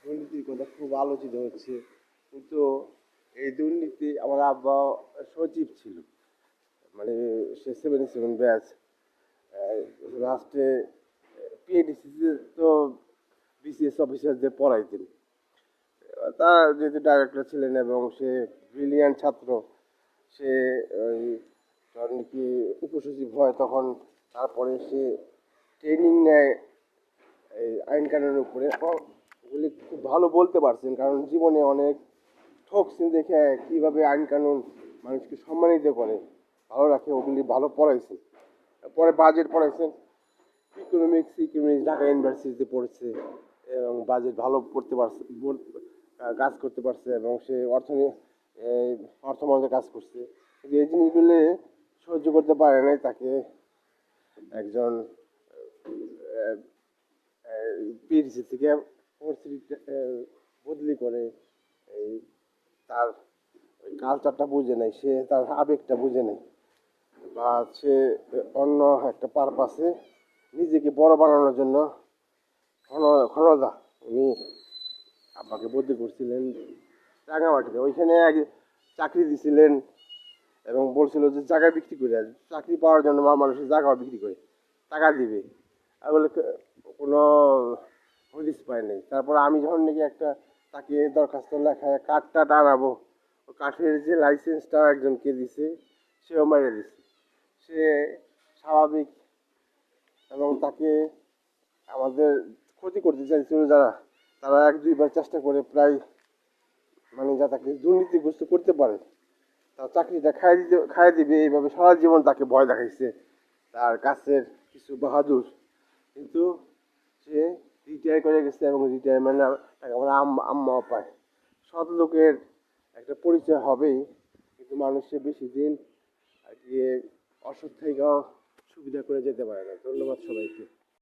দুর্নীতির কথা খুব আলোচিত হচ্ছে, কিন্তু এই দুর্নীতি আমার আব্বা সচিব ছিল, মানে সে 77 ব্যাচ লাস্টে পিএডিসিতে তো বিসিএস অফিসারদের পড়াইতেন। তার যেহেতু ডাইরেক্টর ছিলেন এবং সে ব্রিলিয়ান্ট ছাত্র, সে ওই যখন কি উপসচিব হয় তখন তারপরে সে ট্রেনিং নেয় এই আইন কানুনের উপরে। ওগুলি খুব ভালো বলতে পারছেন, কারণ জীবনে অনেক ঠকছেন দেখে কীভাবে আইন কানুন মানুষকে সম্মানিত করে, ভালো রাখে, ওগুলি ভালো পড়াইছেন। পরে বাজেট পড়াইছেন, ইকোনমিক্স ঢাকা ইউনিভার্সিটিতে পড়েছে এবং বাজেট ভালো পড়তে পারছে, কাজ করতে পারছে এবং সে অর্থ মন্ত্রণালয়ে কাজ করছে। কিন্তু এই জিনিসগুলি সহ্য করতে পারে নাই, তাকে একজন পিএইচডি থেকে বদলি করে। এই তার কালচারটা বুঝে নাই, সে তার আবেগটা বুঝে নাই, বা সে অন্য একটা পারপাসে নিজেকে বড় বানানোর জন্য ক্ষণদা উনি আব্বাকে বদলি করছিলেন রাঙামাটিতে। ওইখানে এক চাকরি দিছিলেন এবং বলছিল যে জায়গা বিক্রি করে, চাকরি পাওয়ার জন্য মানুষের জায়গাও বিক্রি করে টাকা দিবে। আর বলে কোনো হদিস পায় নাই। তারপর আমি যখন নাকি একটা তাকে দরখাস্ত লেখায় কাঠটা আনাবো, ও কাঠের যে লাইসেন্সটা একজনকে দিছে, সেও মেরে দিছে। সে স্বাভাবিক এবং তাকে আমাদের ক্ষতি করতে চাইছিল যারা, তারা এক দুইবার চেষ্টা করে প্রায়, মানে যা তাকে দুর্নীতিগ্রস্ত করতে পারে, তার চাকরিটা খাইয়ে দিবে এইভাবে সারা জীবন তাকে ভয় দেখাইছে তার কাছের কিছু বাহাদুর। কিন্তু সে রিটায়ার করে গেছে এবং রিটায়ারমেন্ট টাকা আমার আম্মাও পায়। সৎ লোকের একটা পরিচয় হবেই, কিন্তু মানুষের বেশি দিন আর কি অসৎ থেকেও সুবিধা করে যেতে পারে না। ধন্যবাদ সবাইকে।